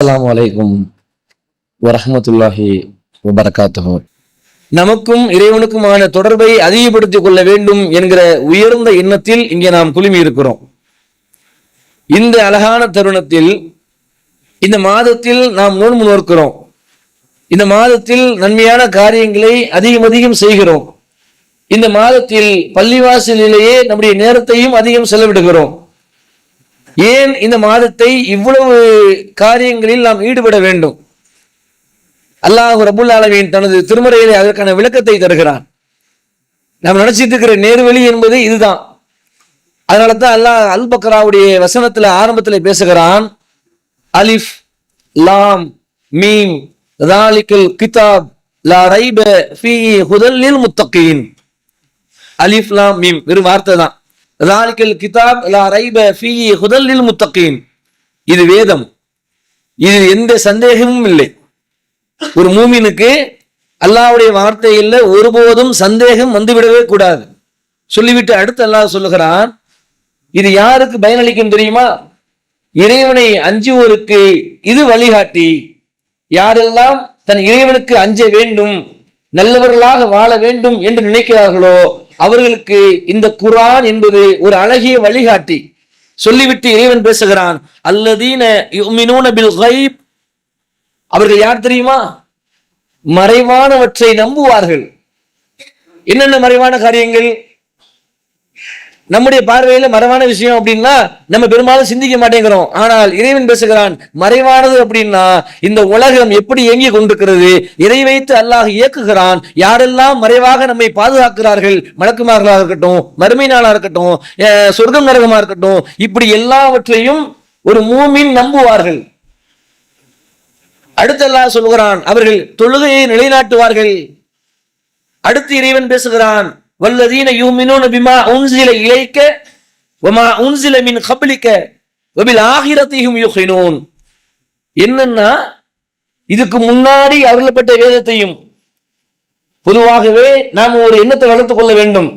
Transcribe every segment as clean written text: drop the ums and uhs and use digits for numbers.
அஸ்ஸலாமு அலைக்கும் வரஹ்மத்துல்லாஹி வபரகாத்துஹு. நமக்கும் இறைவனுக்குமான தொடர்பை அதிகப்படுத்திக் கொள்ள வேண்டும் என்கிற உயர்ந்த எண்ணத்தில் இங்கே நாம் குழுமி இருக்கிறோம். இந்த அழகான தருணத்தில் இந்த மாதத்தில் நாம் நோன்பு நோக்கிறோம். இந்த மாதத்தில் நன்மையான காரியங்களை அதிகம் செய்கிறோம். இந்த மாதத்தில் பள்ளிவாசலிலேயே நம்முடைய நேரத்தையும் அதிகம் செலவிடுகிறோம். ஏன் இந்த மாதத்தை இவ்வளவு காரியங்களில் நாம் ஈடுபட வேண்டும்? அல்லாஹ் ரப்புல் ஆலமீன் தனது திருமறையிலே அதற்கான விளக்கத்தை தருகிறான். நாம் நினைச்சிட்டு இருக்கிற நேர்வழி என்பது இதுதான். அதனால தான் அல்லாஹ் அல் பக்ராவுடைய வசனத்துல ஆரம்பத்தில் பேசுகிறான், அலிஃப் லாம் மீம் ذَلِكَல் கிதாப் லா ரைப ஃபீஹி ஹுதல் லில் முத்தகீன். அலிஃப் லாம் மீம் வெறும் வார்த்தை தான். ذَلِكَல் கிதாப் லா ரைப ஃபீஹி ஹுதல் லில் முத்தகீன். இது வேதம், இது எந்த சந்தேகமும் இல்லை. ஒரு மூமினுக்கு அல்லாஹ்வுடைய வார்த்தையில் ஒருபோதும் சந்தேகம் வந்துவிடவே கூடாது. சொல்லிவிட்டு அடுத்து அல்லாஹ் சொல்லுகிறான், இது யாருக்கு பயனளிக்கும் தெரியுமா? இறைவனை அஞ்சுவோருக்கு இது வழிகாட்டி. யாரெல்லாம் தன் இறைவனுக்கு அஞ்ச வேண்டும், நல்லவர்களாக வாழ வேண்டும் என்று நினைக்கிறார்களோ அவர்களுக்கு இந்த குர்ஆன் என்பது ஒரு அழகிய வழிகாட்டி. சொல்லிவிட்டு இறைவன் பேசுகிறான், அல்லதீன யுமினூன பில் கைப். அவர்கள் யார் தெரியுமா? மறைவானவற்றை நம்புவார்கள். என்னென்ன மறைவான காரியங்கள்? நம்முடைய பார்வையில மறைவான விஷயம் அப்படின்னா நம்ம பெரும்பாலும் சிந்திக்க மாட்டேங்கிறோம். ஆனால் இறைவன் பேசுகிறான், மறைவானது அப்படின்னா இந்த உலகம் எப்படி இயங்கி கொண்டிருக்கிறது, இதை வைத்து அல்லாஹ் இயக்குகிறான். யாரெல்லாம் மறைவாக நம்மை பாதுகாக்கிறார்கள், மலக்குமார்களாக இருக்கட்டும், மறுமை நாளா இருக்கட்டும், சொர்க்கம் நரகமா இருக்கட்டும், இப்படி எல்லாவற்றையும் ஒரு மூமின் நம்புவார்கள். அடுத்து அல்லாஹ் சொல்கிறான், அவர்கள் தொழுகையை நிலைநாட்டுவார்கள். அடுத்து இறைவன் பேசுகிறான், வல்லதீன யுமினூன பிமா உன்ஸில இலைக்க வமா உன்ஸில மின் கப்லிக வபில் ஆகிரத்திஹும் யுகினூன். என்னன்னா, இதுக்கு முன்னாடி அருளப்பட்ட வேதத்தையும், பொதுவாகவே நாம் ஒரு எண்ணத்தை வளர்த்துக் கொள்ள வேண்டும்.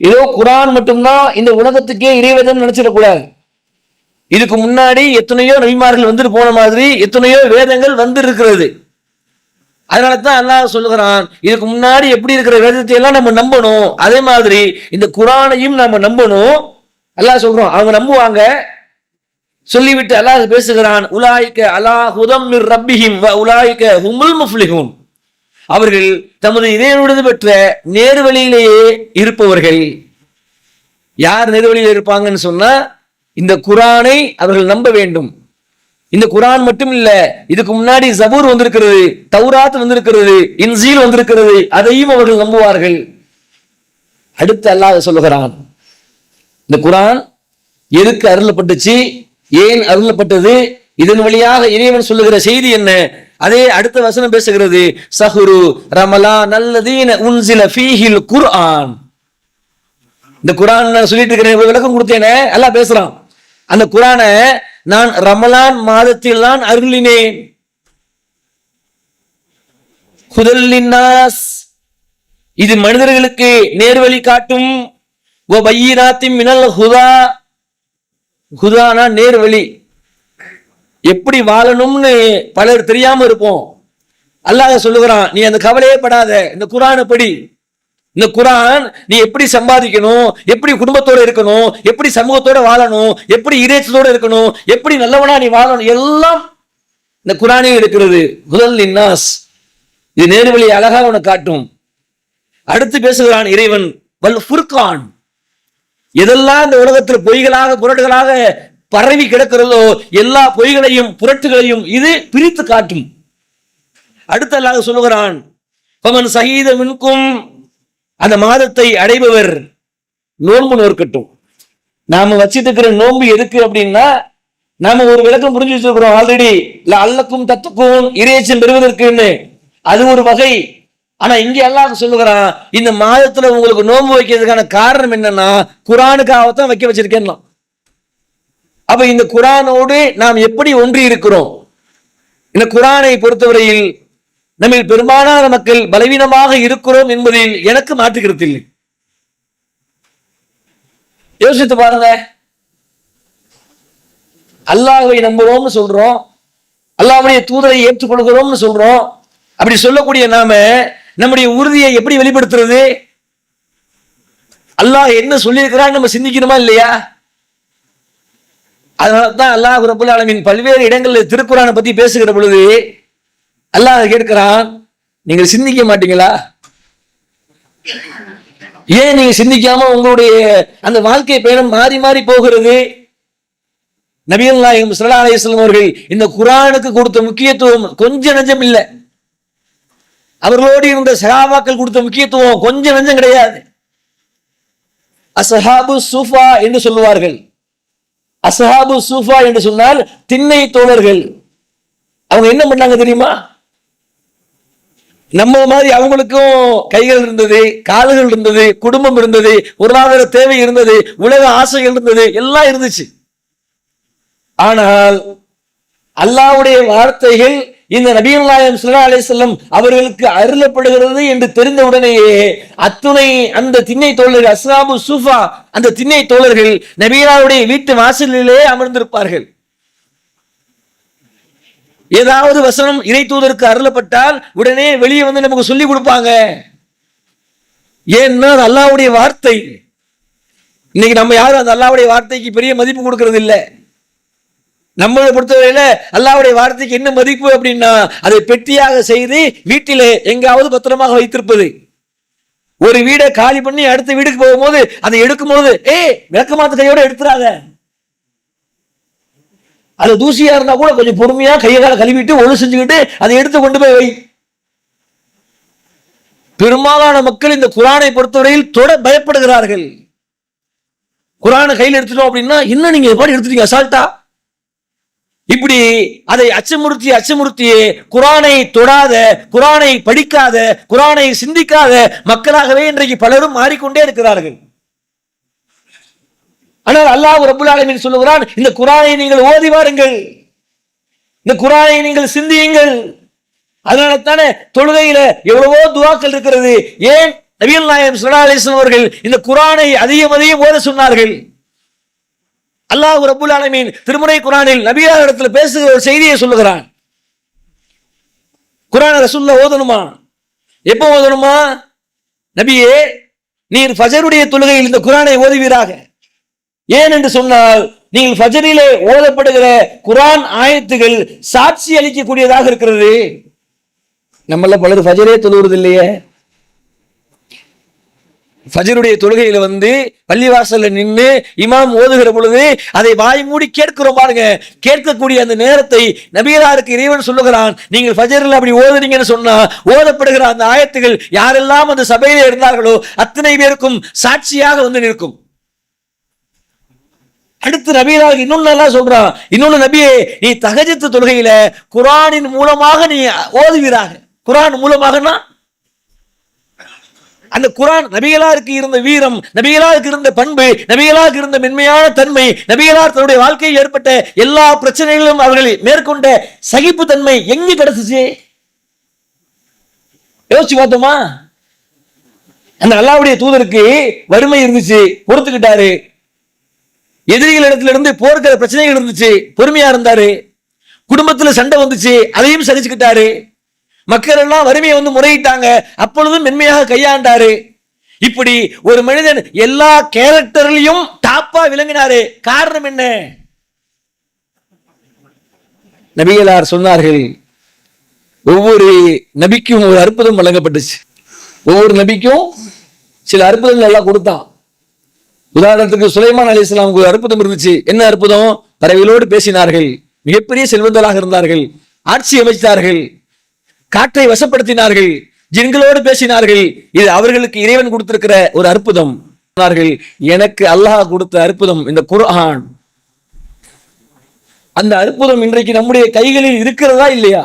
ஏதோ குர்ஆன் மட்டும்தான் இந்த உலகத்துக்கே இறைவேதம் நினைச்சிடக்கூடாது. இதுக்கு முன்னாடி எத்தனையோ நபிமார்கள் வந்துட்டு போன மாதிரி எத்தனையோ வேதங்கள் வந்து இருக்கிறது. அதனால தான் அல்லாஹ் சொல்லுகிறான், இதுக்கு முன்னாடி எப்படி இருக்கிற வேதத்தை எல்லாம் நம்ம நம்பணும், அதே மாதிரி இந்த குர்ஆனையும் நம்ம நம்பணும். அல்லாஹ் சொல்றோம், அவங்க நம்புவாங்க. சொல்லிவிட்டு அல்லாஹ் பேசுகிறான், உலாயிக அலா ஹுதம் மிர் ரப்பிஹிம் வ உலாயிக ஹுமுல் முஃப்லிஹூன். அவர்கள் தமது இறைவனிடம் பெற்ற நேர்வழியிலேயே இருப்பவர்கள். யார் நேர்வழியில் இருப்பாங்கன்னு சொன்னா, இந்த குர்ஆனை அவர்கள் நம்ப வேண்டும். இந்த குர்ஆன் மட்டும் இல்ல, இதுக்கு முன்னாடி ஜபூர் வந்திருக்கிறது, தௌராத் வந்திருக்கிறது, இன்ஜீல் வந்திருக்கிறது, அதையும் அவர்கள் நம்புவார்கள். அடுத்து அல்லாஹ் சொல்லுகிறான், இந்த குர்ஆன் எதுக்கு அருளப்பட்டுச்சு, ஏன் அருளப்பட்டது, இதன் வழியாக இறைவன் சொல்லுகிற செய்தி என்ன? அதே அடுத்த வசனம் பேசுகிறது, சஹ்ரு ரமலான் அல்லதீன உன்ஸில ஃபீஹில் குர்ஆன். இந்த குர்ஆன் நான் சொல்லிட்டு இருக்கிறேன், விளக்கம் கொடுத்தேனே, அல்லாஹ் பேசுறான். அந்த குர்ஆனை நான் ரமலான் மாதத்தில் தான் அருளினேன். ஹுதல் லின்னாஸ், இது மனிதர்களுக்கு நேர்வழி காட்டும். வ பையினாத்தின் மினல் ஹுதா, ஹுதானா நேர்வழி. எப்படி வாழணும்னு பலர் தெரியாம இருப்போம். அல்லாஹ் சொல்லுகிறான், நீ அந்த கவலையே படாத, இந்த குர்ஆனை படி. இந்த குர்ஆன் நீ எப்படி சம்பாதிக்கணும், எப்படி குடும்பத்தோட இருக்கணும், எப்படி சமூகத்தோட வாழணும், எப்படி இறைச்சலோட இருக்கணும், எப்படி நல்லவனா நீ வாழணும், எல்லாம் இந்த குர்ஆனில் இருக்கிறது. ஹுதல் லின்னாஸ், இது நேர்வழி அழகா உனக்கு காட்டும். அடுத்து பேசுகிறான் இறைவன், வல் ஃபுர்கான். எதெல்லாம் இந்த உலகத்தில் பொய்களாக புரட்டுகளாக பரவி கிடக்கிறதோ எல்லா பொய்களையும் புரட்டுகளையும் இது பிரித்து காட்டும். அடுத்து அல்லாஹ் சொல்லுகிறான், ஃபமன் ஸஹீத மின்கும், அந்த மாதத்தை அடைபவர் நோன்பு நோக்கட்டும். நாம வச்சிட்டு இருக்கிற நோன்பு எதுக்கு அப்படின்னா, நாம ஒரு விளக்கம் புரிஞ்சு வச்சிருக்கிறோம் ஆல்ரெடி, அல்லக்கும் தத்துக்கும் இறையச்சம் பெறுவதற்குன்னு. அது ஒரு வகை. ஆனா இங்க அல்லாஹ் சொல்லுகிறான், இந்த மாதத்துல உங்களுக்கு நோன்பு வைக்கிறதுக்கான காரணம் என்னன்னா, குர்ஆனுக்காகத்தான் வைக்க வச்சிருக்கேன். அப்ப இந்த குர்ஆனோடு நாம் எப்படி ஒன்றி இருக்கிறோம்? இந்த குர்ஆனை பொறுத்தவரையில் நம்ம பெரும்பாலான மக்கள் பலவீனமாக இருக்கிறோம் என்பதில் எனக்கு மாற்றுகிறது இல்லை. யோசித்து பாருங்க. அல்லாஹ்வை நம்புறோம்னு சொல்றோம், அல்லாஹ்வுடைய தூதரை ஏற்றுக்கொள்கிறோம்னு சொல்றோம். அப்படி சொல்லக்கூடிய நாம நம்முடைய உறுதியை எப்படி வெளிப்படுத்துறது? அல்லாஹ் என்ன சொல்லியிருக்கிறான்னு நம்ம சிந்திக்கணுமா இல்லையா? அதனாலதான் அல்லாஹ் ரப்பல் ஆலமீன் பல்வேறு இடங்களில் திருக்குர்ஆனை பத்தி பேசுகிற பொழுது அல்லாஹ் கேட்கிறான், நீங்கள் சிந்திக்க மாட்டீங்களா? ஏன் நீங்க சிந்திக்காம உங்களுடைய அந்த வாழ்க்கை பயணம் மாறி மாறி போகிறது? நபிகள் நாயகம் ஸல்லல்லாஹு அலைஹி வஸல்லம் அவர்கள் இந்த குர்ஆனுக்கு கொடுத்த முக்கியத்துவம் கொஞ்சம் நெஞ்சம் இல்லை. அவர்களோடு இருந்த சஹாபாக்கள் கொடுத்த முக்கியத்துவம் கொஞ்சம் நெஞ்சம் கிடையாது. அஸ்ஹாபு சூஃபா என்று சொல்லுவார்கள். அஸ்ஹாபு சூஃபா என்று சொன்னால் திண்ணை தோழர்கள். அவங்க என்ன பண்ணாங்க தெரியுமா? நம்ம மாதிரி அவங்களுக்கும் கைகள் இருந்தது, கால்கள் இருந்தது, குடும்பம் இருந்தது, பொருளாதார தேவை இருந்தது, உலக ஆசைகள் இருந்தது, எல்லாம் இருந்துச்சு. ஆனால் அல்லாஹ்வுடைய வார்த்தைகள் இந்த நபிகள் நாயகம் ஸல்லல்லாஹு அலைஹி வஸல்லம் அவர்களுக்கு அருளப்படுகிறது என்று தெரிந்த உடனேயே அத்துணை அந்த திண்ணை தோழர்கள், அஸ்ஹாபு சூஃபா, அந்த திண்ணை தோழர்கள் நபிகளாருடைய வீட்டு வாசலிலே அமர்ந்திருப்பார்கள். ஏதாவது வசனம் இறை தூதருக்கு அருளப்பட்டால் உடனே வெளியே வந்து நமக்கு சொல்லி கொடுப்பாங்க. ஏன்னா அது அல்லாஹ்வுடைய வார்த்தை. இன்னைக்கு நம்ம யாரும் அந்த அல்லாஹ்வுடைய வார்த்தைக்கு பெரிய மதிப்பு கொடுக்கறது இல்லை. நம்மளை பொறுத்தவரையில அல்லாஹ்வுடைய வார்த்தைக்கு என்ன மதிப்பு அப்படின்னா, அதை பெட்டியாக செய்து வீட்டிலே எங்காவது பத்திரமாக வைத்திருப்பது. ஒரு வீடை காலி பண்ணி அடுத்த வீடுக்கு போகும்போது அதை எடுக்கும் போது விளக்கமாத்த கையோட எடுத்துறாங்க. அது தூசியா இருந்தா கூட கொஞ்சம் பொறுமையா கையை கால கழுவிட்டு ஒழு செஞ்சுக்கிட்டு அதை எடுத்து கொண்டு போய் வை. பெரும்பாலான மக்கள் இந்த குர்ஆனை பொறுத்தவரையில் தொட பயப்படுகிறார்கள். குர்ஆனை கையில் எடுத்துட்டோம் அப்படின்னா, என்ன நீங்க எப்படி எடுத்துட்டீங்க அசால்ட்டா? இப்படி அதை அச்சமுறுத்தியே குர்ஆனை தொடாத, குர்ஆனை படிக்காத, குர்ஆனை சிந்திக்காத மக்களாகவே இன்றைக்கு பலரும் மாறிக்கொண்டே இருக்கிறார்கள். ஆனால் அல்லாஹ் ரப்பல் ஆலமீன் சொல்லுகிறான், இந்த குர்ஆனை நீங்கள் ஓதி வாருங்கள், இந்த குர்ஆனை நீங்கள் சிந்தியுங்கள். அதனால தானே தொழுகையில எவ்வளவோ துஆக்கள் இருக்கிறது. ஏன் நபிகள் நாயகம் ஸல்லல்லாஹு அலைஹி வஸல்லம் அவர்கள் இந்த குர்ஆனை அதிகம் ஓத சொன்னார்கள்? அல்லாஹ் ரப்பல் ஆலமீன் திருமுறை குர்ஆனில் நபியார் இடத்துல பேசுகிற ஒரு செய்தியை சொல்லுகிறான். குர்ஆனை ரசூலுல்லாஹ் ஓதணுமா? எப்போ ஓதணுமா? நபியே, நீர் ஃபஜருடைய தொழுகையில் இந்த குர்ஆனை ஓதுவீராக. ஏன் என்று சொன்னால், நீங்கள் ஃபஜரிலே ஓதப்படுகிற குர்ஆன் ஆயத்துகள் சாட்சி அளிக்கக்கூடியதாக இருக்கிறது. நம்மள பலர் ஃபஜரே தொழுவது இல்லையே. ஃபஜருடைய தொழுகையில வந்து பள்ளிவாசல்ல நின்று இமாம் ஓதுகிற பொழுது அதை வாய் மூடி கேட்கிறோம் பாருங்க. கேட்கக்கூடிய அந்த நேரத்தை நபிகளாருக்கு இறைவன் சொல்லுகிறான், நீங்கள் ஃபஜரில் அப்படி ஓதுனீங்கன்னு சொன்னா ஓதப்படுகிற அந்த ஆயத்துகள் யாரெல்லாம் அந்த சபையில இருந்தார்களோ அத்தனை பேருக்கும் சாட்சியாக வந்து நிற்கும். அடுத்து நபிகளாருக்கு இன்னொன்னு நல்லா சொல்றான், இன்னொன்னு நபியே, நீ தஹஜ்ஜுத் தொழுகையில குர்ஆனின் மூலமாக நீ ஓதுவீராக. குர்ஆன் மூலமாகனா அந்த குர்ஆன் நபிகளாருக்கு இருந்த வீரம், நபிகளாருக்கு இருந்த பண்பு, நபிகளாருக்கு இருந்த மென்மையான தன்மை, நபிகளார் தன்னுடைய வாழ்க்கையில் ஏற்பட்ட எல்லா பிரச்சனைகளும் அவர்கள் மேற்கொண்ட சகிப்பு தன்மை எங்க கிடைச்சிச்சு? யோசிச்சு பார்த்தோமா? அந்த அல்லாஹ்வுடைய தூதருக்கு வறுமை இருந்துச்சு, பொறுத்துக்கிட்டாரு. எதிரிகள் இடத்துல இருந்து போர்க்கிற பிரச்சனைகள் இருந்துச்சு, பொறுமையா இருந்தாரு. குடும்பத்துல சண்டை வந்துச்சு, அதையும் சகிச்சுக்கிட்டாரு. மக்கள் எல்லாம் வறுமையை வந்து முறையிட்டாங்க, அப்பொழுதும் மென்மையாக கையாண்டாரு. இப்படி ஒரு மனிதன் எல்லா கேரக்டர்லயும் டாப்பா விளங்கினாரு. காரணம் என்ன? நபிகளார் சொன்னார்கள், ஒவ்வொரு நபிக்கும் ஒரு அற்புதம் வழங்கப்பட்டுச்சு. ஒவ்வொரு நபிக்கும் சில அற்புதங்கள் எல்லாம் கொடுத்தான். உதாரணத்துக்கு சுலைமான் அலைஹிஸ்ஸலாமுக்கு ஒரு அற்புதம் இருந்துச்சு. என்ன அற்புதம்? பறவைகளோடு பேசினார்கள், மிகப்பெரிய செல்வந்தராக இருந்தார்கள், ஆட்சி அமைத்தார்கள், காற்றை வசப்படுத்தினார்கள், ஜின்களோடு பேசினார்கள். இது அவர்களுக்கு இறைவன் கொடுத்திருக்கிற ஒரு அற்புதம். எனக்கு அல்லாஹ் கொடுத்த அற்புதம் இந்த குர்ஆன். அந்த அற்புதம் இன்றைக்கு நம்முடைய கைகளில் இருக்கிறதா இல்லையா?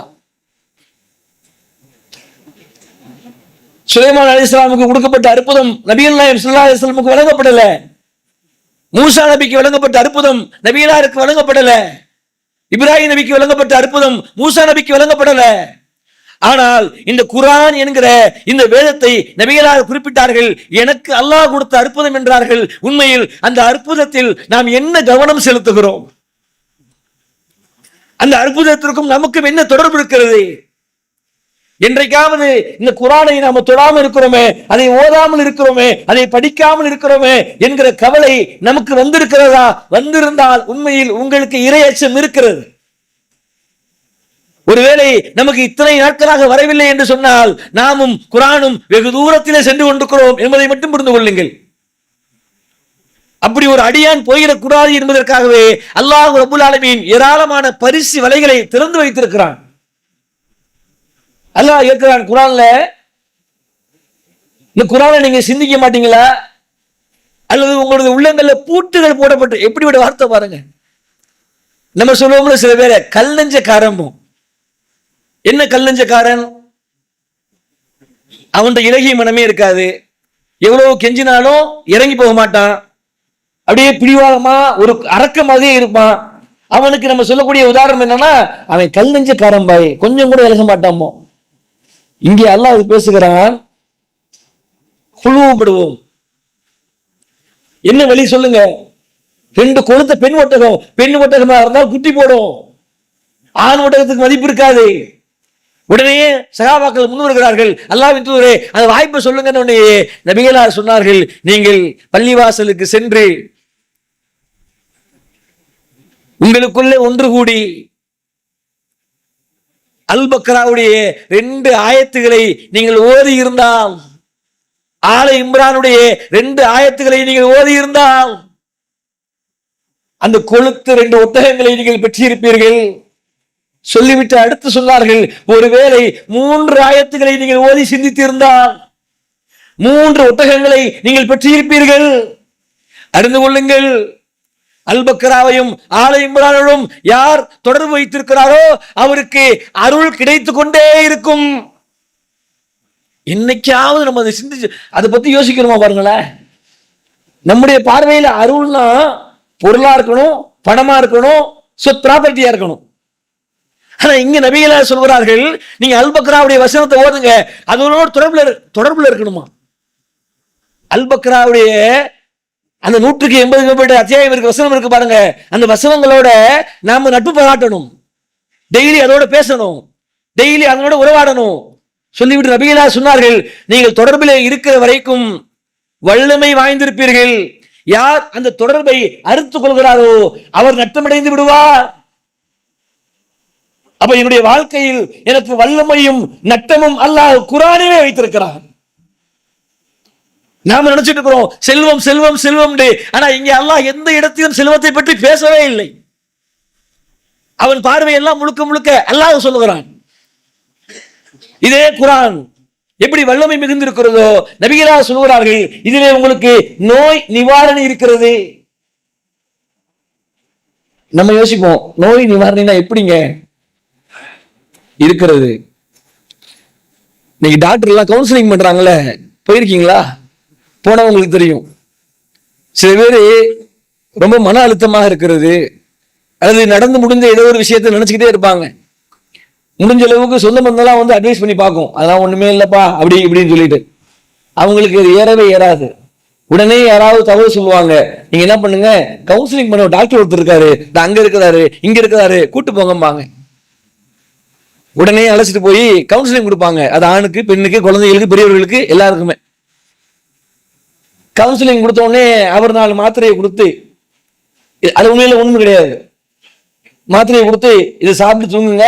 சுலைமான் அலைஹிஸ்ஸலாமுக்கு கொடுக்கப்பட்ட அற்புதம் நபிகள் நாயகம் ஸல்லல்லாஹு அலைஹி வஸல்லம் வழங்கப்படல. மூசா நபிக்கு வழங்கப்பட்ட அற்புதம் நபிகளாருக்கு வழங்கப்படல. இப்ராஹிம் நபிக்கு வழங்கப்பட்ட அற்புதம் மூசா நபிக்கு வழங்கப்படல. ஆனால் இந்த குர்ஆன் என்கிற இந்த வேதத்தை நபிகளார் குறிப்பிட்டார்கள், எனக்கு அல்லாஹ் கொடுத்த அற்புதம் என்றார்கள். உண்மையில் அந்த அற்புதத்தில் நாம் என்ன கவனம் செலுத்துகிறோம்? அந்த அற்புதத்திற்கும் நமக்கும் என்ன தொடர்பு இருக்கிறது? என்றைக்காவது இந்த குரானை நாம தொடாமல் இருக்கிறோமே, அதை ஓதாமல் இருக்கிறோமே, அதை படிக்காமல் இருக்கிறோமே என்கிற கவலை நமக்கு வந்திருக்கிறதா? வந்திருந்தால் உண்மையில் உங்களுக்கு இறையச்சம் இருக்கிறது. ஒருவேளை நமக்கு இத்தனை நாட்களாக வரவில்லை என்று சொன்னால் நாமும் குரானும் வெகு தூரத்திலே சென்று கொண்டிருக்கிறோம் என்பதை மட்டும் புரிந்து கொள்ளுங்கள். அப்படி ஒரு அடியான் போயிடக்கூடாது என்பதற்காகவே அல்லாஹ் ரப்புல் ஆலமீன் ஏராளமான பரிசு வலைகளை திறந்து வைத்திருக்கிறான். அல்லாஹ் கேட்கிறான் குரான்ல, இந்த குரானை நீங்க சிந்திக்க மாட்டீங்களா? அல்லது உங்களது உள்ளங்கள்ல பூட்டுகள் போடப்பட்டு, எப்படி ஒரு வார்த்தை பாருங்க. நம்ம சொல்லுவோம்ல சில பேரை கல் நெஞ்சக்காரன். என்ன கல் நெஞ்சக்காரன்? அவன் இலகிய மனமே இருக்காது, எவ்வளவு கெஞ்சினாலும் இறங்கி போக மாட்டான், அப்படியே பிடிவாதமா ஒரு அரக்கமாகவே இருப்பான். அவனுக்கு நம்ம சொல்லக்கூடிய உதாரணம் என்னன்னா, அவன் கல் நெஞ்சக்காரன் பாய், கொஞ்சம் கூட இலக மாட்டாமோ. இங்கே அல்லாஹ் பேசுகிறான், குழுவப்படுவோம். என்ன வழி சொல்லுங்க? 2 கொழுத்த பெண் ஒட்டகம், பெண் ஒட்டகமா இருந்தால் குட்டி போடும், ஆண் ஒட்டகத்துக்கு மதிப்பு இருக்காது. உடனே சகாபாக்கள் முன் வருகிறார்கள், அல்லாஹ்வின் தூதரே அந்த வாய்ப்பை சொல்லுங்கன்னு. உடனே நபிகளார் சொன்னார்கள், நீங்கள் பள்ளிவாசலுக்கு சென்று உங்களுக்குள்ளே ஒன்று கூடி அல் பக்ராவுடைய 2 ஆயத்துகளை நீங்கள் ஓதி இருந்தால், ஆல இம்ரானுடைய 2 ஆயத்துகளை நீங்கள் ஓதி இருந்தால், அந்த கொழுத்து 2 ஒட்டகங்களை நீங்கள் பெற்றிருப்பீர்கள். சொல்லிவிட்டு அடுத்து சொன்னார்கள், ஒருவேளை 3 ஆயத்துகளை நீங்கள் ஓதி சிந்தித்திருந்தால் 3 ஒட்டகங்களை நீங்கள் பெற்றிருப்பீர்கள். அறிந்து கொள்ளுங்கள், அல் பக்ராவையும் ஆல இம்ரானும் யார் தொடர்பு வைத்திருக்கிறாரோ அவருக்கு அருள் கிடைத்துக் கொண்டே இருக்கும். என்னைக்காவது நம்ம அதை சிந்திச்சு அதை பத்தி யோசிக்கணுமா? பாருங்களேன், நம்முடைய பார்வையில அருள்னா பொருளா இருக்கணும், பணமா இருக்கணும், ப்ராப்பர்ட்டியா இருக்கணும். ஆனா இங்க நபிகளார் சொல்கிறார்கள், நீங்க அல் பக்ராவுடைய வசனத்தை ஓதுங்க, அதோட தொடர்புல இருக்கணுமா? அல் பக்ராவுடைய அந்த 180 அத்தியாயம் இருக்கு, வசனம் இருக்கு பாருங்க. அந்த வசனங்களோட நாம நட்பு பாராட்டணும், டெய்லி அதோட பேசணும், டெய்லி அதனோட உறவாடணும். சொல்லிவிட்டு நபிகளார் சொன்னார்கள், நீங்கள் தொடர்பில் இருக்கிற வரைக்கும் வல்லமை வாய்ந்திருப்பீர்கள். யார் அந்த தொடர்பை அறுத்துக் கொள்கிறாரோ அவர் நட்டமடைந்து விடுவார். அப்ப என்னுடைய வாழ்க்கையில் எனக்கு வல்லமையும் நட்டமும் அல்லாஹ் குர்ஆனிலே வைத்திருக்கிறார். நாம நினைச்சிட்டு இருக்கிறோம் செல்வம் செல்வம் செல்வம். ஆனா இங்க அல்லாஹ் எந்த இடத்திலும் செல்வத்தை பற்றி பேசவே இல்லை. அவன் பார்வை எல்லாம் முழுக்க முழுக்க அல்லாஹ் சொல்லுகிறான். இதே குர்ஆன் எப்படி வல்லமை மிகுந்திருக்கிறதோ நபிகளார் சொல்கிறார்கள், இதிலே உங்களுக்கு நோய் நிவாரணி இருக்கிறது. நம்ம யோசிப்போம், நோய் நிவாரணினா எப்படிங்க இருக்கிறது? இன்னைக்கு டாக்டர் எல்லாம் கவுன்சிலிங் பண்றாங்கல்ல, போயிருக்கீங்களா? போனவங்களுக்கு தெரியும். சில பேர் ரொம்ப மன அழுத்தமாக இருக்கிறது, அல்லது நடந்து முடிஞ்ச ஏதோ ஒரு விஷயத்தை நினைச்சுக்கிட்டே இருப்பாங்க. முடிஞ்ச அளவுக்கு சொந்த பந்தெல்லாம் வந்து அட்வைஸ் பண்ணி பார்க்கும், அதெல்லாம் ஒண்ணுமே இல்லப்பா அப்படி இப்படின்னு சொல்லிட்டு. அவங்களுக்கு அது ஏறவே ஏறாது. உடனே யாராவது தகவல் சொல்லுவாங்க, நீங்க என்ன பண்ணுங்க, கவுன்சிலிங் பண்ண டாக்டர் ஒருத்தர் இருக்காரு, அங்க இருக்கிறாரு இங்க இருக்கிறாரு, கூட்டு போங்கம்பாங்க. உடனே அழைச்சிட்டு போய் கவுன்சிலிங் கொடுப்பாங்க. அது ஆணுக்கு, பெண்ணுக்கு, குழந்தைகளுக்கு, பெரியவர்களுக்கு, எல்லாருக்குமே. கவுன்சிலிங் கொடுத்த உடனே அவர் 4 மாத்திரையை கொடுத்து, அது உண்மையில ஒண்ணும் கிடையாது, மாத்திரையை கொடுத்து இதை சாப்பிட்டு தூங்குங்க,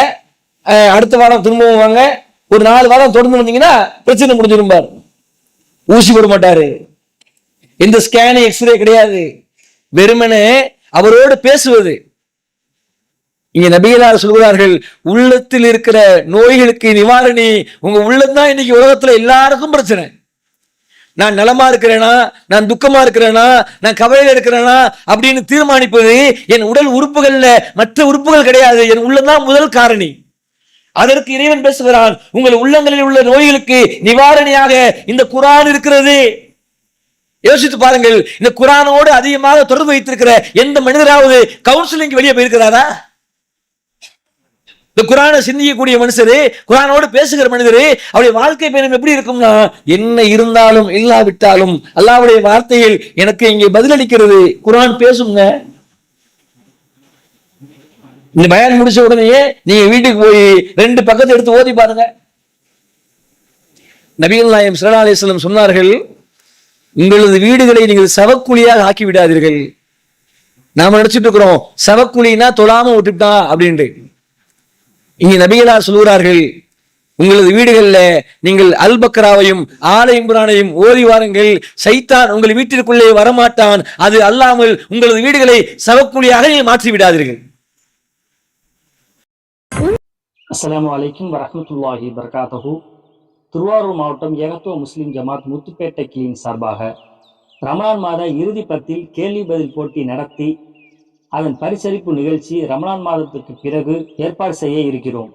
அடுத்த வாரம் திரும்பவும் வாங்க, ஒரு 4 வாரம் தொடர்ந்து வந்தீங்கன்னா பிரச்சனை முடிஞ்சிருப்பார். ஊசி போட மாட்டாரு, எந்த ஸ்கேன் எக்ஸ்ரே கிடையாது, வெறுமனே அவரோடு பேசுவது. இங்க நபிகளார் சொல்கிறார்கள், உள்ளத்தில் இருக்கிற நோய்களுக்கு நிவாரணி உங்க உள்ளம்தான். இன்னைக்கு உலகத்துல எல்லாருக்கும் பிரச்சனை. நான் நலமா இருக்கிறேனா, நான் துக்கமா இருக்கிறேனா, நான் கவலையில இருக்கிறேனா அப்படின்னு தீர்மானிப்பது என் உடல் உறுப்புகள்ல மற்ற உறுப்புகள் கிடையாது, என் உள்ளம்தான் முதல் காரணி. அதற்கு இறைவன் பேசுகிறான், உங்கள் உள்ளங்களில் உள்ள நோய்களுக்கு நிவாரணியாக இந்த குர்ஆன் இருக்கிறது. யோசித்து பாருங்கள், இந்த குர்ஆனோடு அதிகமாக தொடர்பு வைத்திருக்கிற எந்த மனிதராவது கவுன்சிலிங் வெளியே போயிருக்கிறாரா? இந்த குர்ஆனை சிந்திக்கக்கூடிய மனுஷரு, குர்ஆனோடு பேசுகிற மனிதரு, அவருடைய வாழ்க்கை பயணம் எப்படி இருக்கும்னா, என்ன இருந்தாலும் இல்லாவிட்டாலும் அல்லாஹ்வுடைய வார்த்தையில் எனக்கு இங்கே பதிலளிக்கிறது. குர்ஆன் பேசுங்க. இந்த பயான் முடிச்ச உடனேயே நீங்க வீட்டுக்கு போய் 2 பக்கத்தை எடுத்து ஓதி பாருங்க. நபிகள் நாயகம் ஸல்லல்லாஹு அலைஹி வஸல்லம் சொன்னார்கள், உங்களது வீடுகளை நீங்கள் சவக்குழியாக ஆக்கி விடாதீர்கள். நாம நினைச்சிட்டு இருக்கிறோம் சவக்குழினா தொழாம விட்டுட்டா அப்படின்ட்டு. இங்க நபிகளார் சொல்கிறார்கள், உங்களது வீடுகள்ல நீங்கள் அல் பக்ராவையும் ஆல இம்ரானையும் ஓதி வாருங்கள். சைத்தான் உங்கள் வீட்டிற்குள்ளே வரமாட்டான். அது அல்லாமல் உங்களது வீடுகளை சவக்குழியாக நீங்கள் மாற்றி விடாதீர்கள். அஸ்ஸலாமு அலைக்கும் வரஹ்மத்துல்லாஹி வபரகாத்துஹு. திருவாரூர் மாவட்டம் ஏகத்துவ முஸ்லிம் ஜமாத் முத்துப்பேட்டை கிளையின் சார்பாக ரமலான் மாத இறுதி பத்தில் கேள்வி பதில் போட்டி நடத்தி அதன் பரிசளிப்பு நிகழ்ச்சி ரமலான் மாதத்துக்கு பிறகு ஏற்பாடு செய்ய இருக்கிறோம்.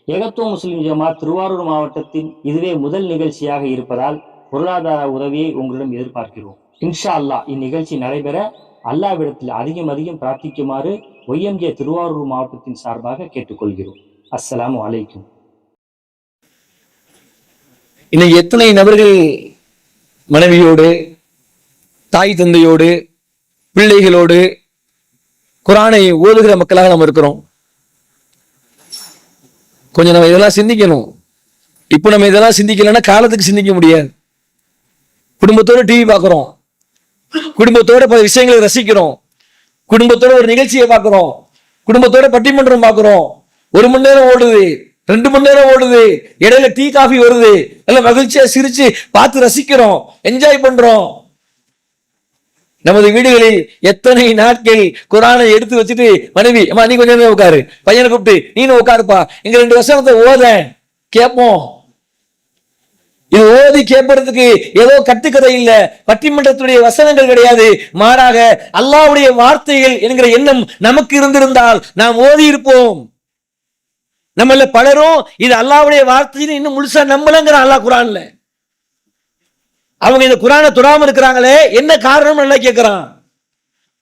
ஏகத்துவ முஸ்லிம் ஜமாத் திருவாரூர் மாவட்டத்தின் இதுவே முதல் நிகழ்ச்சியாக இருப்பதால் பொருளாதார உதவியை உங்களிடம் எதிர்பார்க்கிறோம். இன்ஷா அல்லாஹ் இந்நிகழ்ச்சி நடைபெற அல்லாஹ்விடத்தில் அதிகம் பிரார்த்திக்குமாறு ஒய்எம்ஜே திருவாரூர் மாவட்டத்தின் சார்பாக கேட்டுக்கொள்கிறோம். அஸ்ஸலாமு அலைக்கும். இன்னைக்கு எத்தனை நபர்கள் மனைவியோடு, தாய் தந்தையோடு, பிள்ளைகளோடு குர்ஆனை ஓதுகிற மக்களாக நம்ம இருக்கிறோம். கொஞ்சம் நம்ம இதெல்லாம் சிந்திக்கணும். இப்போ நம்ம இதெல்லாம் சிந்திக்கலன்னா காலத்துக்கு சிந்திக்க முடியாது. குடும்பத்தோட டிவி பார்க்கிறோம், குடும்பத்தோட பல விஷயங்களை ரசிக்கிறோம், குடும்பத்தோட ஒரு நிகழ்ச்சியை பார்க்கிறோம், குடும்பத்தோட பட்டிமன்றம் பார்க்கிறோம். 1 மணி நேரம் ஓடுது, 2 மணி நேரம் ஓடுது, இடையில டீ காஃபி வருது, எல்லாம் மகிழ்ச்சியா சிரிச்சு பார்த்து ரசிக்கிறோம், என்ஜாய் பண்றோம். நமது வீடுகளில் எத்தனை நாட்கள் குர்ஆனை எடுத்து வச்சுட்டு மனைவி, அம்மா நீ கொஞ்சம் நேரம் உட்காரு, பையனை கூப்பிட்டு நீனும் உட்காருப்பா, இங்க 2 வசனத்தை ஓத கேட்போம். இது ஓதி கேட்பதற்கு ஏதோ கட்டுக்கதை இல்ல, பட்டிமன்றத்துடைய வசனங்கள் கிடையாது. மாறாக அல்லாஹ்வுடைய வார்த்தைகள் என்கிற எண்ணம் நமக்கு இருந்திருந்தால் நாம் ஓதி இருப்போம். நம்மள பலரும் இது அல்லாஹ்வுடைய வார்த்தைன்னு இன்னும் முழுசா நம்பலங்கிற அல்லாஹ் குர்ஆன்ல. அவங்க இந்த குர்ஆனை தொடாம இருக்கிறாங்களே, என்ன காரணம் நல்லா கேட்கிறான்.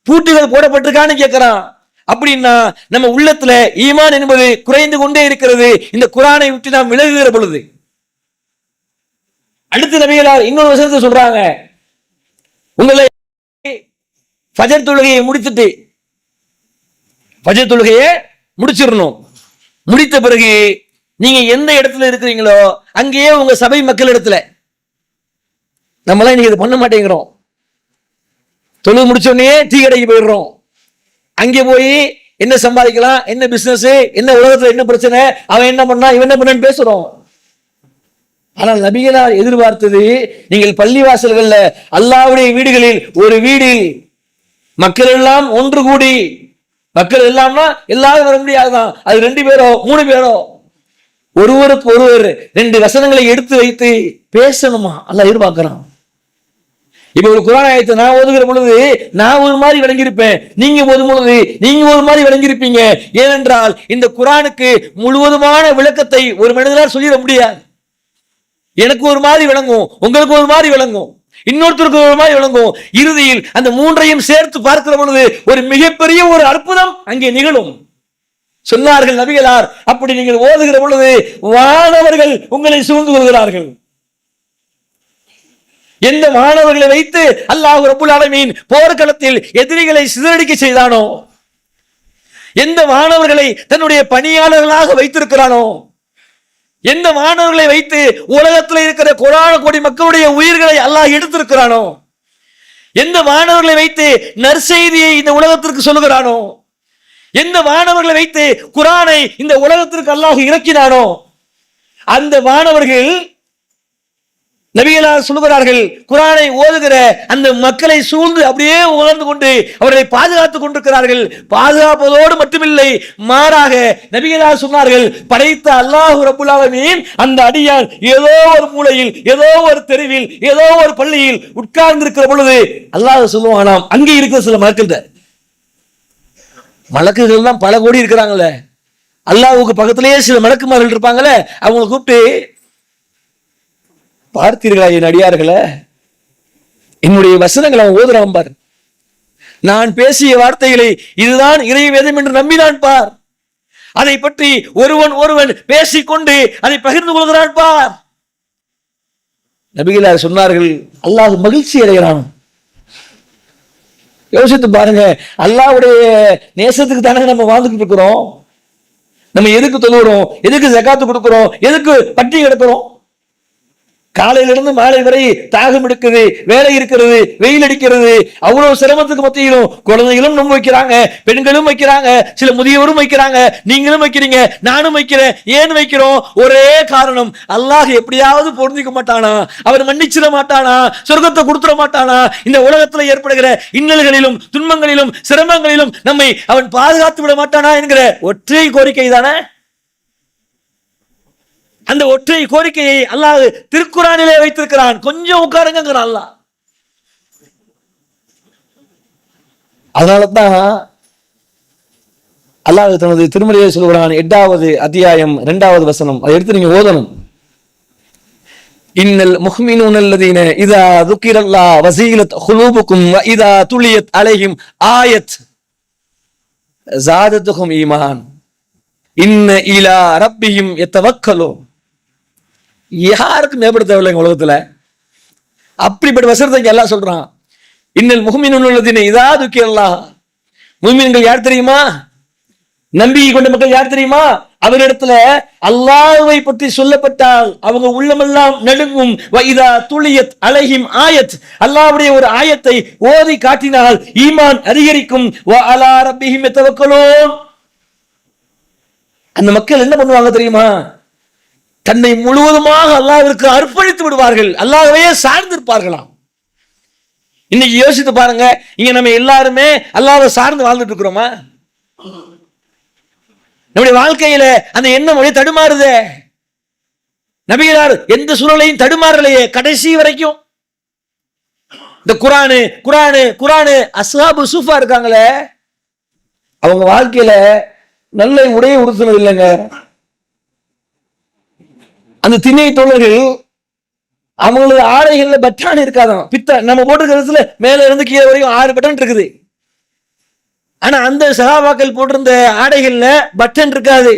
பூட்டுகள் போடப்பட்டிருக்கான்னு கேட்கிறான். அப்படின்னா நம்ம உள்ளத்துல ஈமான் என்பது குறைந்து கொண்டே இருக்கிறது, இந்த குர்ஆனை விட்டு நாம் விலகுகிற பொழுது. அடுத்த நபிகளார் இன்னொரு வசனத்தை சொல்றாங்க, உங்களை ஃபஜர் தொழுகையை முடித்துட்டு, ஃபஜர் தொழுகையை முடிச்சிடணும். முடித்த பிறகு நீங்க எந்த இடத்துல இருக்கிறீங்களோ அங்கேயே உங்க சபை மக்கள் இடத்துல, நம்மளாம் இன்னைக்கு இது பண்ண மாட்டேங்கிறோம். தொழுது முடிச்ச உடனே டீ கடைக்கு போயிடுறோம். அங்கே போய் என்ன சம்பாதிக்கலாம், என்ன பிசினஸ், என்ன உலகத்துல என்ன பிரச்சனை, அவன் என்ன பண்ணா இவன் என்ன பண்ணான்னு பேசுறோம். ஆனால் நபிகளார் எதிர்பார்த்தது, நீங்கள் பள்ளிவாசல்கள்ல அல்லாஹ்வுடைய வீடுகளில் ஒரு வீடில் மக்கள் எல்லாம் ஒன்று கூடி, மக்கள் எல்லாம்னா எல்லாரும் வர முடியாதுதான், அது 2 பேரோ 3 பேரோ ஒருவருக்கு ஒருவர் 2 வசனங்களை எடுத்து வைத்து பேசணுமா அல்லாஹ் எதிர்பார்க்கிறான். இப்ப ஒரு குர்ஆன் ஆயத்தை நான் ஓதுகிற பொழுது நான் ஒரு மாதிரி விளங்கியிருப்பேன், நீங்க ஓதும் பொழுது நீங்க ஒரு மாதிரி விளங்கியிருப்பீங்க. ஏனென்றால் இந்த குர்ஆனுக்கு முழுவதுமான விளக்கத்தை ஒரு மனிதனால் சொல்லிட முடியாது. எனக்கு ஒரு மாதிரி விளங்கும், உங்களுக்கு ஒரு மாதிரி விளங்கும், இன்னொருத்தருக்கு ஒரு மாதிரி விளங்கும். இறுதியில் அந்த 3ஐயும் சேர்த்து பார்க்கிற பொழுது ஒரு மிகப்பெரிய ஒரு அற்புதம் அங்கே நிகழும். சொன்னார்கள் நபிகளார், அப்படி நீங்கள் ஓதுகிற பொழுது வானவர்கள் உங்களை சூழ்ந்து கொள்கிறார்கள். எந்த மாணவர்களை வைத்து அல்லாஹ் ரப்புல் ஆலமீன் போர்க்களத்தில் எதிரிகளை சிதறடிக்க செய்தானோ, எந்த மாணவர்களை தன்னுடைய பணியாளர்களாக வைத்திருக்கிறானோ, எந்த மாணவர்களை வைத்து உலகத்தில் இருக்கிற கோடான கோடி மக்களுடைய உயிர்களை அல்லாஹ் எடுத்திருக்கிறானோ, எந்த மாணவர்களை வைத்து நற்செய்தியை இந்த உலகத்திற்கு சொல்லுகிறானோ, எந்த மாணவர்களை வைத்து குர்ஆனை இந்த உலகத்திற்கு அல்லாஹ் இறக்கினானோ, அந்த மாணவர்கள் நபிகளார் சொல்லுகிறார்கள், குர்ஆனை ஓதுகிற அந்த மக்களை சூழ்ந்து அப்படியே உணர்ந்து கொண்டு அவர்களை பாதுகாத்துக் கொண்டிருக்கிறார்கள். பாதுகாப்பதோடு மட்டுமில்லை, மாறாக நபிகளார் சொன்னார்கள், படைத்த அல்லாஹ் ரப்புல் ஆலமீன் அந்த அடியார் ஏதோ ஒரு மூலையில், ஏதோ ஒரு தெருவில், ஏதோ ஒரு பள்ளியில் உட்கார்ந்து இருக்கிற பொழுது அல்லாஹ் சொல்லுவானாம், அங்கே இருக்கிற சில மலக்குகள் தான் பல கோடி இருக்கிறாங்களே, அல்லாஹ்வுக்கு பக்கத்திலேயே சில மலக்குமார்கள் இருப்பாங்களே, அவங்களை கூப்பிட்டு, பார்த்தீர்களா என் அடியார்களே, என்னுடைய வசனங்களை அவன் ஓதுறான் பார், நான் பேசிய வார்த்தைகளை இதுதான் இறை வேதம் என்று நம்பினான் பார், அதை பற்றி ஒருவன் பேசிக்கொண்டு அதை பகிர்ந்து கொள்கிறான் பார். நபிகளார் சொன்னார்கள், அல்லாஹ் மகிழ்ச்சி அடைகிறான். யோசித்து பாருங்க, அல்லாஹ்வுடைய நேசத்துக்கு தானே நம்ம வாழ்ந்துட்டு இருக்கிறோம். நம்ம எதுக்கு தொழுகிறோம், எதுக்கு ஜகாத்து கொடுக்கிறோம், எதுக்கு பட்டி கிடக்கிறோம்? காலையில இருந்து மாலை வரை தாகம் எடுக்குது, வேலை இருக்கிறது, வெயில் அடிக்கிறது, அவ்வளவு சிரமத்துக்கு மத்தியிலும் குழந்தைகளும் நோன்பு வைக்கிறாங்க, பெண்களும் வைக்கிறாங்க, சில முதியவரும் வைக்கிறாங்க, நீங்களும் வைக்கிறீங்க, நானும் வைக்கிறேன். ஏன் வைக்கிறோம்? ஒரே காரணம், அல்லாஹ் எப்படியாவது பொருந்திக்க மாட்டானா, அவர் மன்னிச்சிட மாட்டானா, சொர்க்கத்தை கொடுத்துட மாட்டானா, இந்த உலகத்தில் ஏற்படுகிற இன்னல்களிலும் துன்பங்களிலும் சிரமங்களிலும் நம்மை அவன் பாதுகாத்து விட மாட்டானா என்கிற ஒற்றை கோரிக்கை தானே. அந்த ஒற்றை கோரிக்கையை அல்லாஹ் திருக்குரானிலே வைத்திருக்கிறான். கொஞ்சம் உட்காருங்க அல்லாஹ். அதனாலதான் அல்லாஹ் தனது திருமறையை சொல்கிறான். 8வது அத்தியாயம் 2வது வசனம், அதை எடுத்து நீங்க ஓதணும். இன்னல் முஹ்மினூன அல்லதீன இதா ذுகிரல்லாஹ் வஸீலத் குலூபுகும் வ இதா துலியத் அலைஹிம் ஆயத் ஸாதத்துஹும் ஈமான் இன்ன இலா ரப்பிஹிம் யதவக்கலூன். யாருக்கும் மேம்பட தேவையில்லைங்க உலகத்துல. அப்படிப்பட்ட வசனத்தை எல்லாம் சொல்றான். இன்னல் முஹ்மினூன அல்லதீன இதா ذுகிரல்லாஹ். முஃமின்கள் யார் தெரியுமா? நம்பிக்கை கொண்ட மக்கள் யார் தெரியுமா? அவரிடத்துல அல்லாஹ்வை பற்றி சொல்லப்பட்டால் அவங்க உள்ளமெல்லாம் நடுங்கும். வைதா துலியத் அலைஹிம் ஆயத், அல்லாஹ்வுடைய ஒரு ஆயத்தை ஓதி காட்டினால் ஈமான் அதிகரிக்கும். வ அலா ரப்பிஹிம் யதவக்கலூன். அந்த மக்கள் என்ன பண்ணுவாங்க தெரியுமா? தன்னை முழுவதுமாக அல்லாஹ்விற்கு அர்ப்பணித்து விடுவார்கள், அல்லாஹ்வையே சார்ந்திருப்பார்களாம். இன்னைக்கு யோசித்து பாருங்க, இங்க நம்ம எல்லாருமே அல்லாஹ்வை சார்ந்து வாழ்ந்துட்டு இருக்கிறோமா? நம்முடைய வாழ்க்கையில அந்த எண்ணம் அப்படியே தடுமாறுதே. நபிகளார் எந்த சூழலையும் தடுமாறலையே கடைசி வரைக்கும். இந்த குரானு குரானு குரானு அஸ்ஹாபு சூஃபா இருக்காங்களே, அவங்க வாழ்க்கையில நல்ல உடையை உடுத்தினது இல்லைங்க. அந்த திணை தோழர்கள் அவங்களோட ஆடைகள்ல பட்டான் இருக்காதான். பித்த நம்ம போட்டிருக்கிறதுல மேல இருந்து கீழே வரைக்கும் 6 பட்டன் இருக்குது. ஆனா அந்த சஹாபாக்கள் போட்டிருந்த ஆடைகள்ல பட்டன் இருக்காது,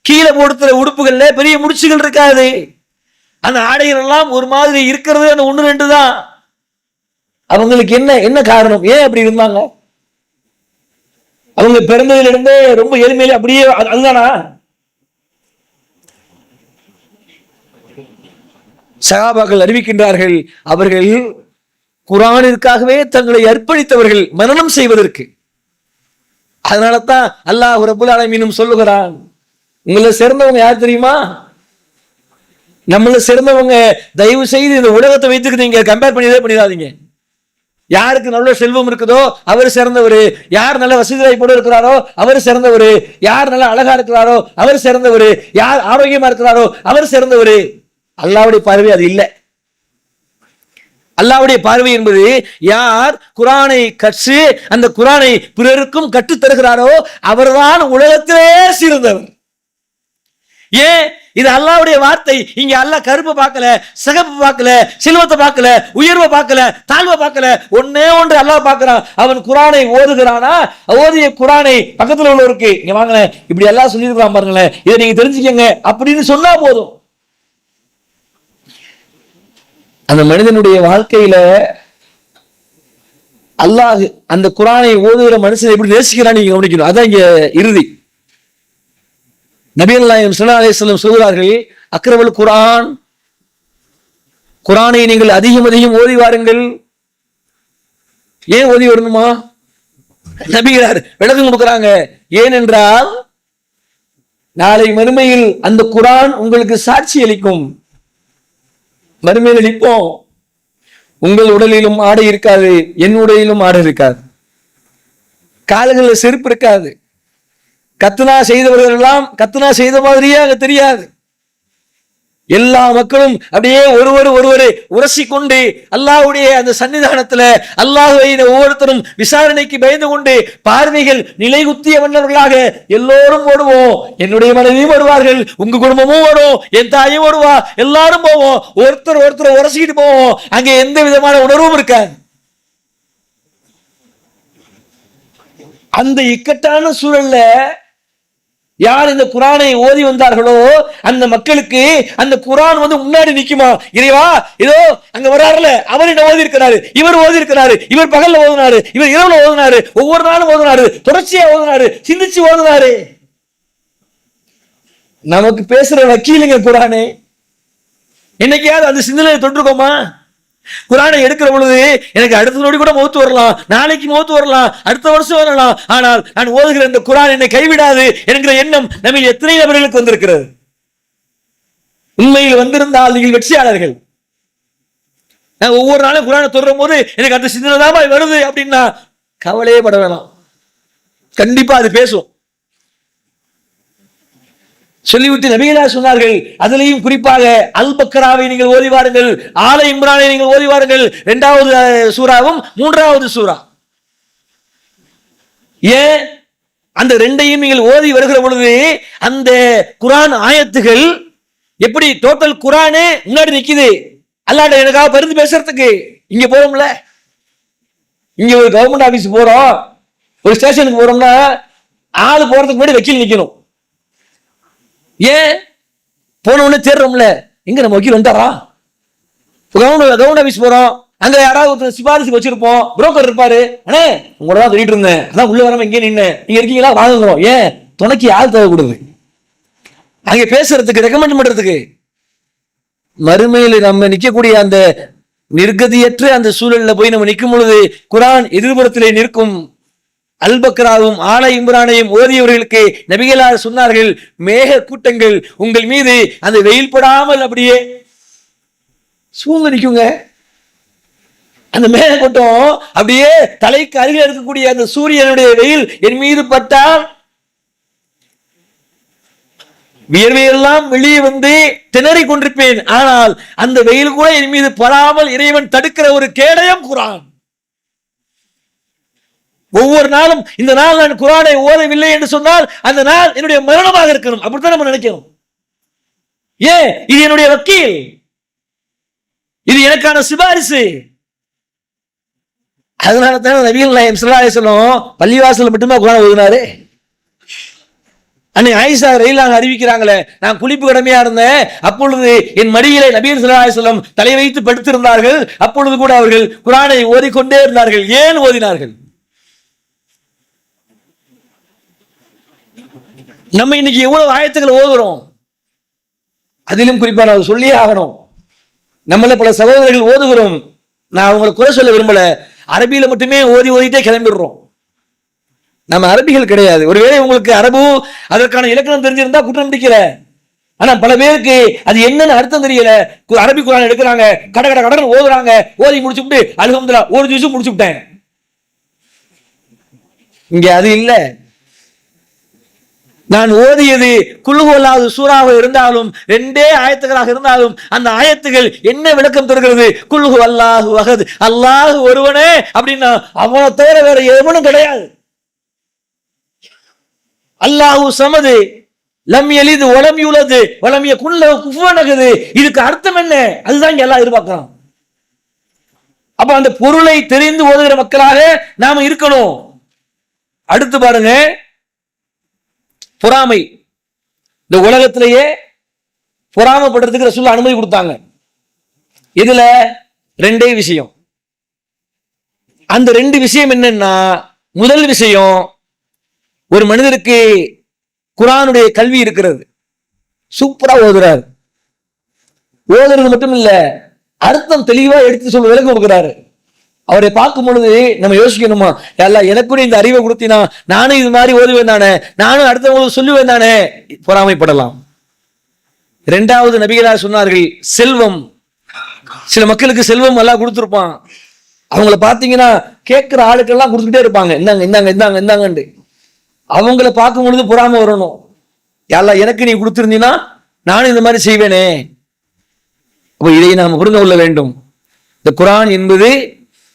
கீழே போடுற உடுப்புகள்ல பெரிய முடிச்சுகள் இருக்காது. அந்த ஆடைகள் எல்லாம் ஒரு மாதிரி இருக்கிறது அந்த 1-2 தான். அவங்களுக்கு என்ன காரணம்? ஏன் அப்படி இருந்தாங்க? அவங்க பிறந்ததுல இருந்தே ரொம்ப எளிமையில அப்படியே அதுதானா? சஹாபாக்கள் அறிவிக்கின்றார்கள், அவர்கள் குர்ஆனிற்காகவே தங்களை அர்ப்பணித்தவர்கள் மரணம் செய்வதற்கு. அதனால தான் அல்லாஹ் ரப்பல் ஆலமீனும் சொல்லுகிறான், உங்களை சேர்ந்தவங்க யார் தெரியுமா? நம்மள சேர்ந்தவங்க தயவு செய்து இந்த உலகத்தை வைத்துக்கு நீங்க கம்பேர் பண்ணிடாதீங்க. யாருக்கு நல்ல செல்வம் இருக்குதோ அவர் சிறந்தவர், யார் நல்ல வசதி வாய்ப்போடு இருக்கிறாரோ அவர் சிறந்தவர், யார் நல்ல அழகா இருக்கிறாரோ அவர் சிறந்தவர், யார் ஆரோக்கியமா இருக்கிறாரோ அவர் சிறந்தவர். அல்லாஹ்வுடைய பார்வை அது இல்லை. அல்லாஹ்வுடைய பார்வை என்பது யார் குர்ஆனை கற்று அந்த குர்ஆனை பிறருக்கும் கற்றுத் தருகிறாரோ அவர்தான் உலகத்திலே சிறந்தவர். ஏன்? இது அல்லாஹ்வுடைய வார்த்தை. இங்க அல்லாஹ் கருப்பு பார்க்கல, சிகப்பு பார்க்கல, செல்வத்தை பார்க்கல, உயர்வை பார்க்கல, தாழ்வை பார்க்கல. ஒன்னே ஒன்று அல்லாஹ் பார்க்கிறான். அவன் குர்ஆனை ஓதுகிறானா, ஓதிய குர்ஆனை பக்கத்துல உள்ளவருக்கு இங்க வாங்களேன், இப்படி எல்லாம் சொல்லியிருக்கிறான் பாருங்களேன், இதை நீங்க தெரிஞ்சுக்கங்க அப்படின்னு சொன்னா போதும். அந்த மனிதனுடைய வாழ்க்கையில அல்லாஹ் அந்த குர்ஆனை ஓதுகிற மனுஷனை எப்படி நேசிக்கிறான்னு நீங்க கவனிக்கணும். அதான் இங்க இறுதி. நபிகள் நாயகம் ஸல்லல்லாஹு அலைஹி வஸல்லம் சொல்கிறார்கள், அக்ரமல் குர்ஆன், குர்ஆனை நீங்கள் அதிகம் அதிகம் ஓதி வாருங்கள். ஏன் ஓதி வரணுமா? நபிகளார் விளக்கம் கொடுக்கிறாங்க. ஏனென்றால் நாளை மறுமையில் அந்த குர்ஆன் உங்களுக்கு சாட்சி அளிக்கும். மறுமையில் அளிப்போம், உங்கள் உடலிலும் ஆடை இருக்காது, என் உடலிலும் ஆடை இருக்காது, கால்களில் செருப்பு இருக்காது, கத்னா செய்தவர்கள் எல்லாம் கத்னா செய்த மாதிரியே அங்க தெரியாது. எல்லா மக்களும் அப்படியே ஒருவரை உரசி கொண்டு அல்லாஹ்வுடைய அந்த சன்னிதானத்துல அல்லாஹ்வை ஒவ்வொருத்தரும் விசாரணைக்கு பயந்து கொண்டு பார்வைகள் நிலைகுத்திய வண்ணர்களாக எல்லோரும் ஓடுவோம். என்னுடைய மனைவியும் வருவார்கள், உங்க குடும்பமும் வரும், என் தாயும் வருவா, எல்லாரும் போவோம், ஒருத்தர் உரசிக்கிட்டு போவோம். அங்க எந்த விதமான உணர்வும் இருக்காது. அந்த இக்கட்டான சூழல்ல யார் இந்த குர்ஆனை ஓதி வந்தார்களோ அந்த மக்களுக்கு அந்த குர்ஆன் முன்னாடி நிக்குமா? இறைவா இதோ அங்க வராருல, அவர் என்ன ஓதி இருக்கிறாரு, இவர் ஓதி இருக்கிறாரு, இவர் பகல்ல ஓதுனாரு, இவர் இரவுல ஓதுனாரு, ஒவ்வொரு நாளும் ஓதுனாரு, தொடர்ச்சியா ஓதுனாரு, சிந்திச்சு ஓதுனாரு. நமக்கு பேசுற வக்கீலுங்க குரானே. என்னைக்காவது அந்த சிந்தனையை தொட்டிருக்கோமா? குரானை எடுக்கிற பொழுது எனக்கு அடுத்த நொடி கூட மௌத்து வரலாம், நாளைக்கு மௌத்து வரலாம், அடுத்த வருஷம் வரலாம், ஆனால் நான் ஓதுகிற இந்த குரான் என்னை கைவிடாது என்கிற எண்ணம் நம்ம எத்தனை நபர்களுக்கு வந்திருக்கிறது? உண்மையில் வந்திருந்தால் நீங்கள் வெற்றியாளர்கள். நான் ஒவ்வொரு நாளும் குரானை தொடரும் போது எனக்கு அந்த சிந்தனை தான் வருது அப்படின்னா கவலையே பட வேணாம், கண்டிப்பா அது பேசும். சொல்லிவிட்டு நபிகளார் சொன்னார்கள், அதிலையும் குறிப்பாக அல் பக்ராவை நீங்கள் ஓதி வாருங்கள், ஆல இம்ரானை நீங்கள் ஓதி வாருங்கள். 2வது சூராவும் 3வது சூரா. ஏன் அந்த 2ஐயும் நீங்கள் ஓதி வருகிற பொழுது அந்த குரான் ஆயத்துகள் எப்படி டோட்டல் குரானே முன்னாடி நிக்குது. அல்லாஹ் எனக்காக பரிந்து பேசுறதுக்கு இங்க போறோம்ல, இங்க ஒரு கவர்மெண்ட் ஆபீஸ் போறோம், ஒரு ஸ்டேஷனுக்கு போறோம்னா ஆளு போறதுக்கு முன்னாடி வக்கீல் நிக்கணும். ஏன் போன உடனே தேடுறோம்ல, எங்க நம்ம வக்கீல் வந்துட்டாரா? கவர்மெண்ட் ஆபீஸ் போறோம், அங்க யாராவது சிபாரிசு வச்சிருப்போம், புரோக்கர் இருப்பாரு, அண்ணே உங்களோட தான் சொல்லிட்டு இருந்தேன், அதான் உள்ள வராம இங்கே நின்று நீங்க இருக்கீங்களா வாங்குறோம். ஏன் துணைக்கு ஆள் தேவைப்படுது, அங்க பேசுறதுக்கு ரெக்கமெண்ட் பண்றதுக்கு. மறுமையில் நம்ம நிக்கக்கூடிய அந்த நிர்கதியற்ற அந்த சூழல்ல போய் நம்ம நிற்கும் பொழுது குரான் எதிர்புறத்திலே நிற்கும். அல் பக்ராவும் ஆல இம்ரானையும் ஓதியவர்களுக்கு நபிகளார் சொன்னார்கள், மேக கூட்டங்கள் உங்கள் மீது அந்த வெயில் படாமல் அப்படியே சூழ்ந்து நிற்குங்க. அந்த மேக கூட்டம் அப்படியே தலைக்கு அருகில் இருக்கக்கூடிய அந்த சூரியனுடைய வெயில் என் மீது பட்டால் வியர்வையெல்லாம் வெளியே வந்து திணறி கொண்டிருப்பேன். ஆனால் அந்த வெயில் கூட என் மீது படாமல் இறைவன் தடுக்கிற ஒரு கேடயம் குரான். ஒவ்வொரு நாளும் இந்த நாள் நான் குரானை ஓதவில்லை என்று சொன்னால் அந்த நாள் என்னுடைய மரணமாக இருக்கணும், அப்படித்தான் நம்ம நினைக்கணும். ஏன்? இது என்னுடைய வக்கீல், இது எனக்கான சிபாரிசு. அதனால தான் நபிகள் நாயகம் ஸல்லல்லாஹு அலைஹி வஸல்லம் பள்ளிவாசல் மட்டுமா குரான் ஓதினாரு. அன்னை ஆயிஷா ரலியல்லாஹு அறிவிக்கிறாங்களே, நான் குளிப்பு கடமையா இருந்தேன், அப்பொழுது என் மடியிலே நபிகள் ஸல்லல்லாஹு அலைஹி வஸல்லம் தலை வைத்து படுத்திருந்தார்கள், அப்பொழுது கூட அவர்கள் குரானை ஓதிக்கொண்டே இருந்தார்கள். ஏன் ஓதினார்கள்? நம்ம இன்னைக்கு எவ்வளவு ஆயத்துக்கள் ஓதுறோம், அதிலும் குறிப்பா நான் சொல்லியே ஆகணும். நம்மள பல சகோதரர்கள் ஓதுகிறோம், நான் அவங்களை குறை சொல்ல விரும்பல, அரபியில மட்டுமே ஓதிட்டே கிளம்பிடுறோம். நம்ம அரபிகள் கிடையாது. ஒருவேளை உங்களுக்கு அரபு அதற்கான இலக்கணம் தெரிஞ்சிருந்தா குற்றம் பிடிக்கல, ஆனா பல பேருக்கு அது என்னன்னு அர்த்தம் தெரியல. அரபி குரான் எடுக்கிறாங்க, கட கட கடன் ஓதுறாங்க, ஓதி முடிச்சுட்டு அல்ஹம்துலில்லாஹ் ஒரு ஜூஸ் முடிச்சு விட்டேன். இங்க அது இல்ல. நான் ஓதியது குல்ஹுவல்லாஹு சூறாவாக இருந்தாலும் 2 ஆயத்துகளாக இருந்தாலும் அந்த ஆயத்துகள் என்ன விளக்கம் தருகிறது? குல்ஹுவல்லாஹு அஹத், அல்லாஹ் ஒருவனே அப்படின்னா அவனை தவிர வேற எவனும் கிடையாது. அல்லாஹு சமது, லம் யலிது வலம் யூலது வலம் யகுன் லஹு குஃபுவன் அஹத். இதுக்கு அர்த்தம் என்ன? அதுதான் எல்லாம் எதிர்பார்க்கிறான். அப்ப அந்த பொருளை தெரிந்து ஓதுகிற மக்களாக நாம இருக்கணும். அடுத்து பாருங்க, பொறாமை. இந்த உலகத்திலேயே பொறாமைப்படுறதுக்கு ரசூல் அனுமதி கொடுத்தாங்க. இதுல 2 விஷயம். அந்த 2 விஷயம் என்னன்னா, முதல் விஷயம், ஒரு மனிதருக்கு குர்ஆனுடைய கல்வி இருக்கிறது, சூப்பரா ஓதுறாரு, ஓதுறது மட்டும் இல்ல அர்த்தம் தெளிவா எடுத்து சொல்ல விளக்கம் கொடுக்கிறாரு. அவரை பார்க்கும் பொழுது நம்ம யோசிக்கணுமா, எல்லாம் எனக்கு இந்த அறிவை கொடுத்தினா நானும் இது மாதிரி ஓதுவேன் தானே, நானும் அடுத்தவங்களுக்கு சொல்லுவேன் தானே, பொறாமைப்படலாம். 2வது நபிகளார் சொன்னார்கள், செல்வம். சில மக்களுக்கு செல்வம் எல்லாம் கொடுத்துருப்பான், அவங்கள பாத்தீங்கன்னா கேட்கிற ஆளுக்கெல்லாம் கொடுத்துட்டே இருப்பாங்க, இந்தாங்க இந்தாங்க இந்தாங்க இந்தாங்கண்டு. அவங்கள பார்க்கும் பொழுது பொறாமை வரணும், எல்லாம் எனக்கு நீ கொடுத்திருந்தீங்கன்னா நானும் இந்த மாதிரி செய்வேனே. அப்ப இதை நாம் புரிந்து கொள்ள வேண்டும். இந்த குர்ஆன் என்பது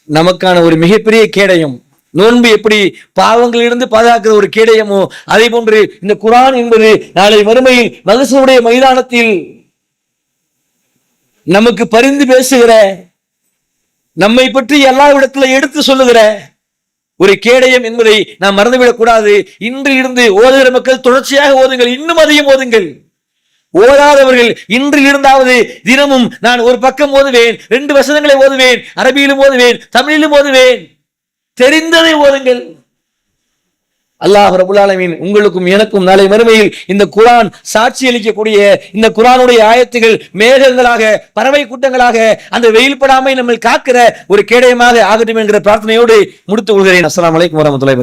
நமக்கான ஒரு மிகப்பெரிய கேடயம். நோன்பு எப்படி பாவங்களிலிருந்து பாதுகாக்கிற ஒரு கேடயமோ அதே போன்று இந்த குர்ஆன் என்பது நாளை மறுமையில் மகசூடைய மைதானத்தில் நமக்கு பரிந்து பேசுகிற, நம்மை பற்றி எல்லா இடத்துல எடுத்து சொல்லுகிற ஒரு கேடயம் என்பதை நாம் மறந்துவிடக் கூடாது. இன்று இருந்து ஓதுகிற மக்கள் தொடர்ச்சியாக ஓதுங்கள், இன்னும் அதிகம் ஓதுங்கள். ஓதாதவர்கள் இன்று இருந்தாவது தினமும் நான் ஒரு பக்கம் ஓதுவேன், 2 வசனங்களை ஓதுவேன், அரபியிலும் ஓதுவேன், தமிழிலும் ஓதுவேன், தெரிந்ததை ஓதுங்கள். அல்லாஹ் ரப்பல் ஆலமீன் உங்களுக்கும் எனக்கும் நாளை மறுமையில் இந்த குர்ஆன் சாட்சி அளிக்கக்கூடிய இந்த குர்ஆனுடைய ஆயத்துகள் மேகங்களாக பறவை கூட்டங்களாக அந்த வெயில் படாமை நம்மை காக்கிற ஒரு கேடயமாக ஆகட்டும் என்கிற பிரார்த்தனையோடு முடித்துக் கொள்கிறேன். அஸ்ஸலாமு அலைக்கும் வரஹ்மத்துல்லாஹி